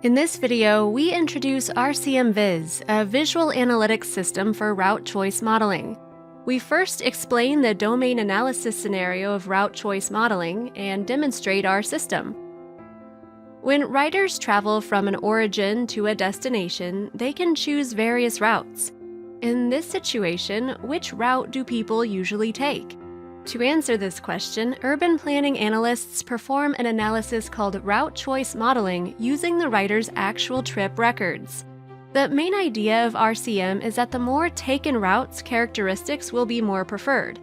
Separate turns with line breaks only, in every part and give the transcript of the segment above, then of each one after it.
In this video, we introduce RCMVis, a visual analytics system for route choice modeling. We first explain the domain analysis scenario of route choice modeling and demonstrate our system. When riders travel from an origin to a destination, they can choose various routes. In this situation, which route do people usually take? To answer this question, urban planning analysts perform an analysis called route choice modeling using the rider's actual trip records. The main idea of RCM is that the more taken routes, characteristics will be more preferred.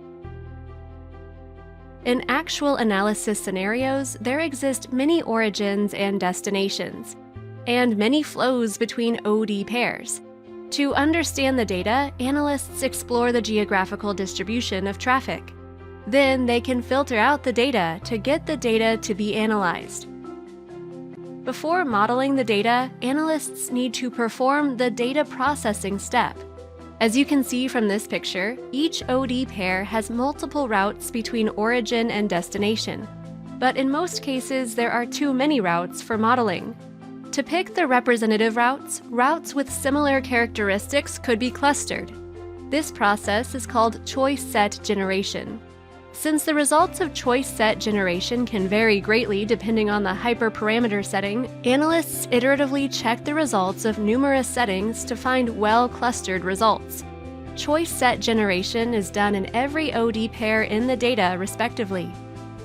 In actual analysis scenarios, there exist many origins and destinations, and many flows between OD pairs. To understand the data, analysts explore the geographical distribution of traffic. Then they can filter out the data to get the data to be analyzed. Before modeling the data, analysts need to perform the data processing step. As you can see from this picture, each OD pair has multiple routes between origin and destination. But in most cases, there are too many routes for modeling. To pick the representative routes, routes with similar characteristics could be clustered. This process is called choice set generation. Since the results of choice set generation can vary greatly depending on the hyperparameter setting, analysts iteratively check the results of numerous settings to find well-clustered results. Choice set generation is done in every OD pair in the data, respectively.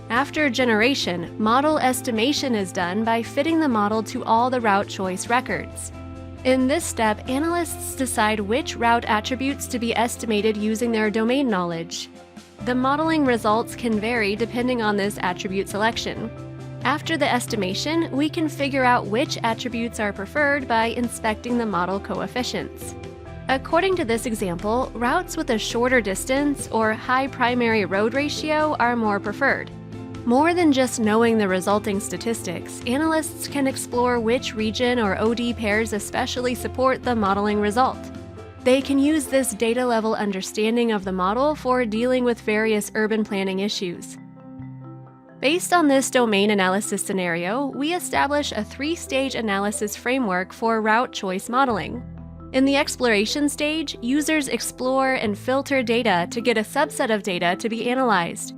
After generation, model estimation is done by fitting the model to all the route choice records. In this step, analysts decide which route attributes to be estimated using their domain knowledge. The modeling results can vary depending on this attribute selection. After the estimation, we can figure out which attributes are preferred by inspecting the model coefficients. According to this example, routes with a shorter distance or high primary road ratio are more preferred. More than just knowing the resulting statistics, analysts can explore which region or OD pairs especially support the modeling result. They can use this data-level understanding of the model for dealing with various urban planning issues. Based on this domain analysis scenario, we establish a three-stage analysis framework for route choice modeling. In the exploration stage, users explore and filter data to get a subset of data to be analyzed.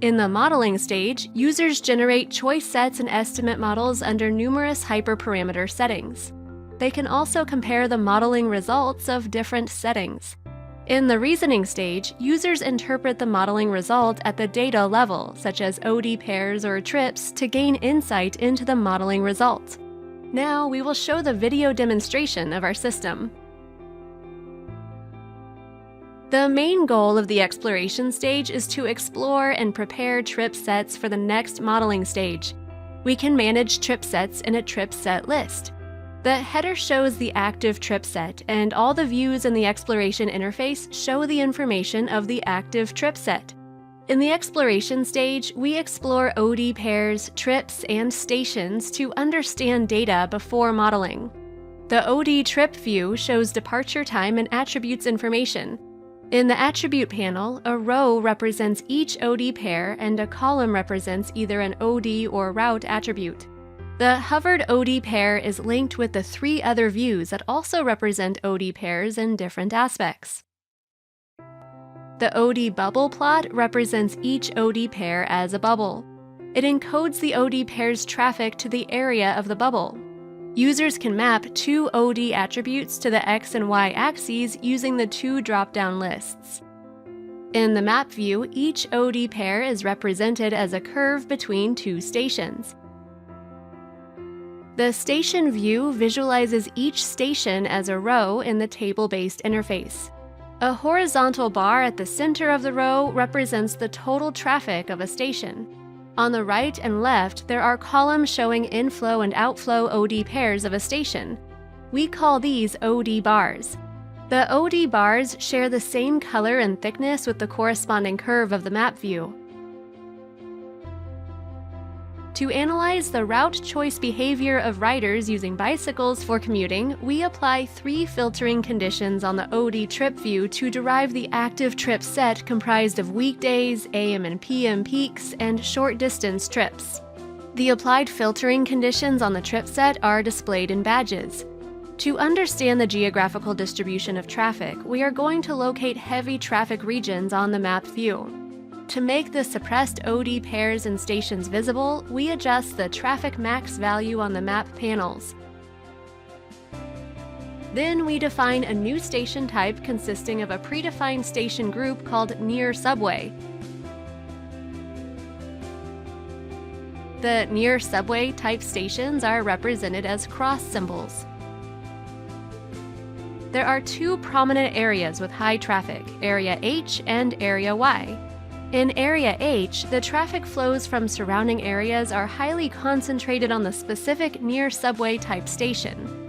In the modeling stage, users generate choice sets and estimate models under numerous hyperparameter settings. They can also compare the modeling results of different settings. In the reasoning stage, users interpret the modeling result at the data level, such as OD pairs or trips, to gain insight into the modeling result. Now we will show the video demonstration of our system. The main goal of the exploration stage is to explore and prepare trip sets for the next modeling stage. We can manage trip sets in a trip set list. The header shows the active trip set, and all the views in the exploration interface show the information of the active trip set. In the exploration stage, we explore OD pairs, trips, and stations to understand data before modeling. The OD trip view shows departure time and attributes information. In the attribute panel, a row represents each OD pair and a column represents either an OD or route attribute. The hovered OD pair is linked with the three other views that also represent OD pairs in different aspects. The OD bubble plot represents each OD pair as a bubble. It encodes the OD pair's traffic to the area of the bubble. Users can map two OD attributes to the X and Y axes using the two drop-down lists. In the map view, each OD pair is represented as a curve between two stations. The station view visualizes each station as a row in the table-based interface. A horizontal bar at the center of the row represents the total traffic of a station. On the right and left, there are columns showing inflow and outflow OD pairs of a station. We call these OD bars. The OD bars share the same color and thickness with the corresponding curve of the map view. To analyze the route choice behavior of riders using bicycles for commuting, we apply three filtering conditions on the OD trip view to derive the active trip set comprised of weekdays, AM and PM peaks, and short-distance trips. The applied filtering conditions on the trip set are displayed in badges. To understand the geographical distribution of traffic, we are going to locate heavy traffic regions on the map view. To make the suppressed OD pairs and stations visible, we adjust the traffic max value on the map panels. Then we define a new station type consisting of a predefined station group called near subway. The near subway type stations are represented as cross symbols. There are two prominent areas with high traffic, Area H and Area Y. In Area H, the traffic flows from surrounding areas are highly concentrated on the specific near subway type station.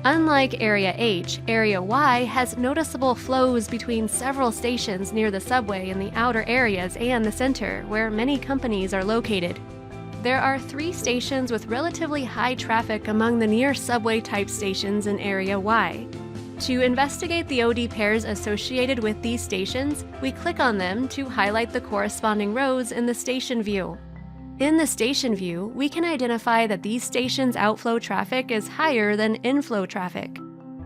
Unlike Area H, Area Y has noticeable flows between several stations near the subway in the outer areas and the center, where many companies are located. There are 3 stations with relatively high traffic among the near subway type stations in Area Y. To investigate the OD pairs associated with these stations, we click on them to highlight the corresponding rows in the station view. In the station view, we can identify that these stations' outflow traffic is higher than inflow traffic.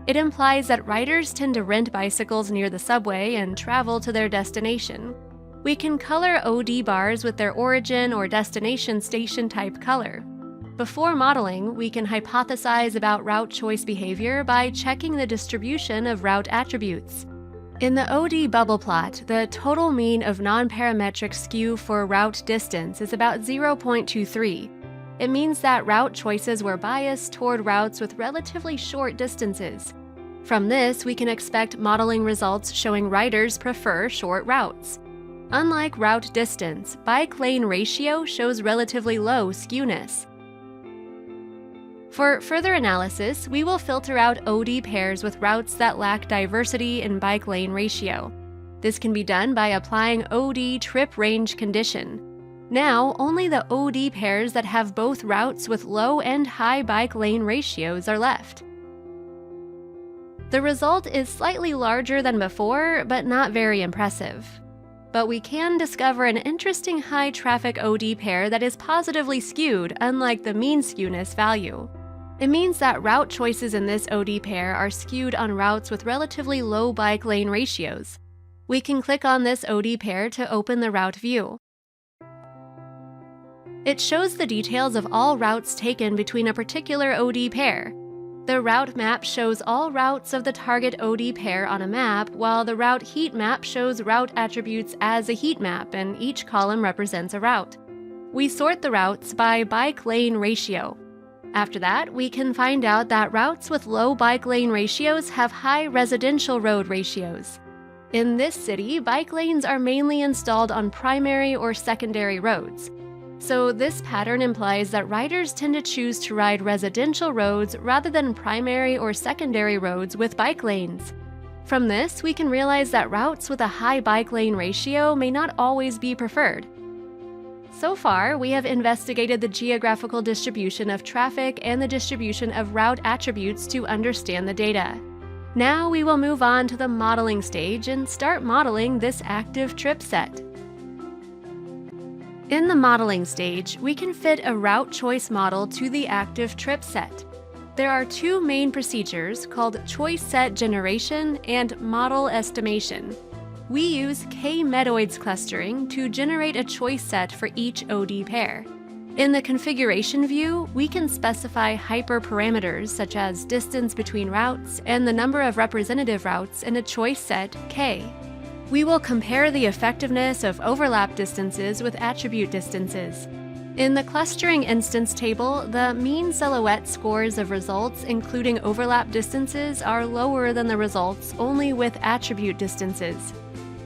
It implies that riders tend to rent bicycles near the subway and travel to their destination. We can color OD bars with their origin or destination station type color. Before modeling, we can hypothesize about route choice behavior by checking the distribution of route attributes. In the OD bubble plot, the total mean of non-parametric skew for route distance is about 0.23. It means that route choices were biased toward routes with relatively short distances. From this, we can expect modeling results showing riders prefer short routes. Unlike route distance, bike lane ratio shows relatively low skewness. For further analysis, we will filter out OD pairs with routes that lack diversity in bike lane ratio. This can be done by applying OD trip range condition. Now, only the OD pairs that have both routes with low and high bike lane ratios are left. The result is slightly larger than before, but not very impressive. But we can discover an interesting high traffic OD pair that is positively skewed, unlike the mean skewness value. It means that route choices in this OD pair are skewed on routes with relatively low bike lane ratios. We can click on this OD pair to open the route view. It shows the details of all routes taken between a particular OD pair. The route map shows all routes of the target OD pair on a map, while the route heat map shows route attributes as a heat map, and each column represents a route. We sort the routes by bike lane ratio. After that, we can find out that routes with low bike lane ratios have high residential road ratios. In this city, bike lanes are mainly installed on primary or secondary roads. So this pattern implies that riders tend to choose to ride residential roads rather than primary or secondary roads with bike lanes. From this, we can realize that routes with a high bike lane ratio may not always be preferred. So far, we have investigated the geographical distribution of traffic and the distribution of route attributes to understand the data. Now we will move on to the modeling stage and start modeling this active trip set. In the modeling stage, we can fit a route choice model to the active trip set. There are 2 main procedures called choice set generation and model estimation. We use k-medoids clustering to generate a choice set for each OD pair. In the configuration view, we can specify hyperparameters such as distance between routes and the number of representative routes in a choice set k. We will compare the effectiveness of overlap distances with attribute distances. In the clustering instance table, the mean silhouette scores of results including overlap distances are lower than the results only with attribute distances.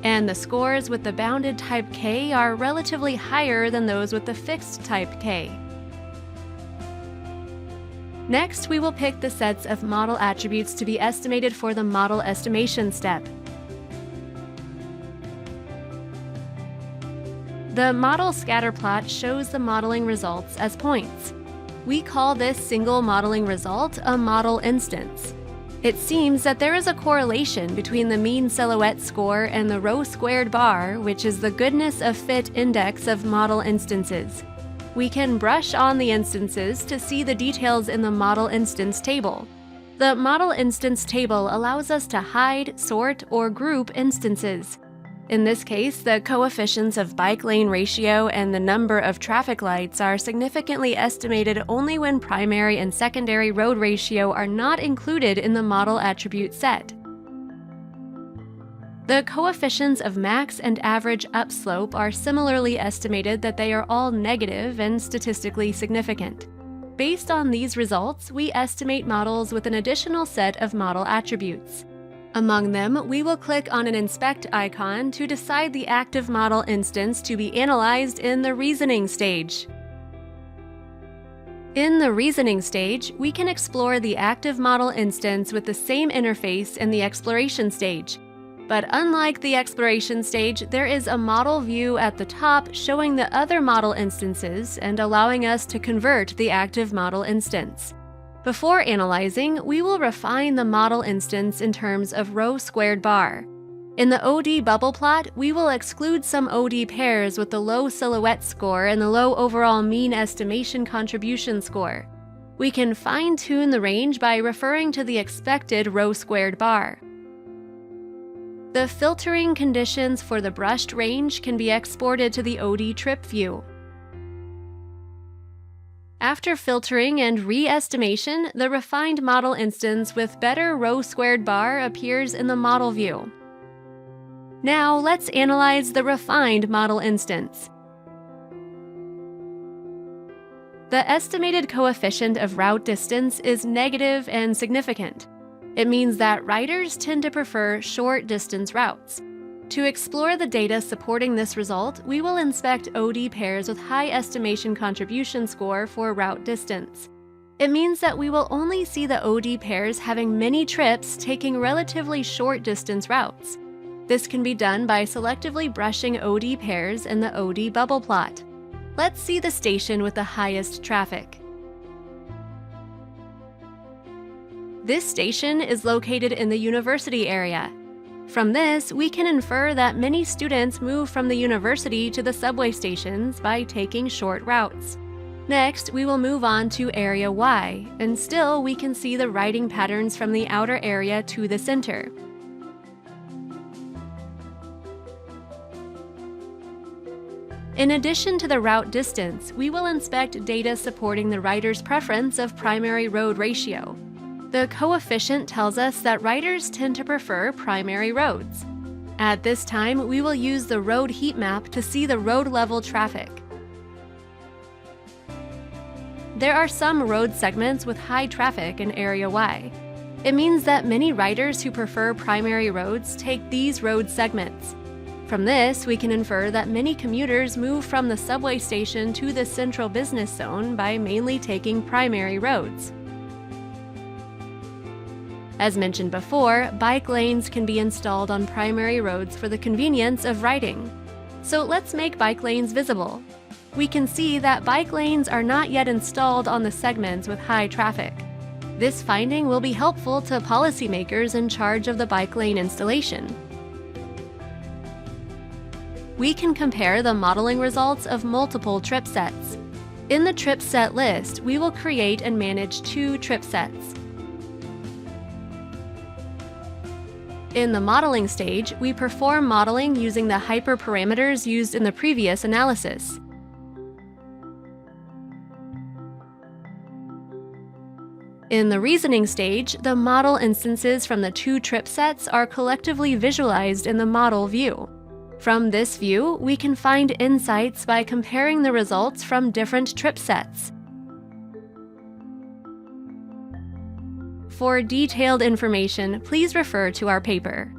And the scores with the bounded type K are relatively higher than those with the fixed type K. Next, we will pick the sets of model attributes to be estimated for the model estimation step. The model scatter plot shows the modeling results as points. We call this single modeling result a model instance. It seems that there is a correlation between the mean silhouette score and the rho squared bar, which is the goodness of fit index of model instances. We can brush on the instances to see the details in the model instance table. The model instance table allows us to hide, sort, or group instances. In this case, the coefficients of bike lane ratio and the number of traffic lights are significantly estimated only when primary and secondary road ratio are not included in the model attribute set. The coefficients of max and average upslope are similarly estimated that they are all negative and statistically significant. Based on these results, we estimate models with an additional set of model attributes. Among them, we will click on an Inspect icon to decide the active model instance to be analyzed in the reasoning stage. In the reasoning stage, we can explore the active model instance with the same interface in the exploration stage. But unlike the exploration stage, there is a model view at the top showing the other model instances and allowing us to convert the active model instance. Before analyzing, we will refine the model instance in terms of rho squared bar. In the OD bubble plot, we will exclude some OD pairs with the low silhouette score and the low overall mean estimation contribution score. We can fine-tune the range by referring to the expected rho squared bar. The filtering conditions for the brushed range can be exported to the OD trip view. After filtering and re-estimation, the refined model instance with better rho squared bar appears in the model view. Now let's analyze the refined model instance. The estimated coefficient of route distance is negative and significant. It means that riders tend to prefer short distance routes. To explore the data supporting this result, we will inspect OD pairs with high estimation contribution score for route distance. It means that we will only see the OD pairs having many trips taking relatively short distance routes. This can be done by selectively brushing OD pairs in the OD bubble plot. Let's see the station with the highest traffic. This station is located in the university area. From this, we can infer that many students move from the university to the subway stations by taking short routes. Next, we will move on to Area Y, and still we can see the riding patterns from the outer area to the center. In addition to the route distance, we will inspect data supporting the rider's preference of primary road ratio. The coefficient tells us that riders tend to prefer primary roads. At this time, we will use the road heat map to see the road level traffic. There are some road segments with high traffic in Area Y. It means that many riders who prefer primary roads take these road segments. From this, we can infer that many commuters move from the subway station to the central business zone by mainly taking primary roads. As mentioned before, bike lanes can be installed on primary roads for the convenience of riding. So let's make bike lanes visible. We can see that bike lanes are not yet installed on the segments with high traffic. This finding will be helpful to policymakers in charge of the bike lane installation. We can compare the modeling results of multiple trip sets. In the trip set list, we will create and manage 2 trip sets. In the modeling stage, we perform modeling using the hyperparameters used in the previous analysis. In the reasoning stage, the model instances from the 2 trip sets are collectively visualized in the model view. From this view, we can find insights by comparing the results from different trip sets. For detailed information, please refer to our paper.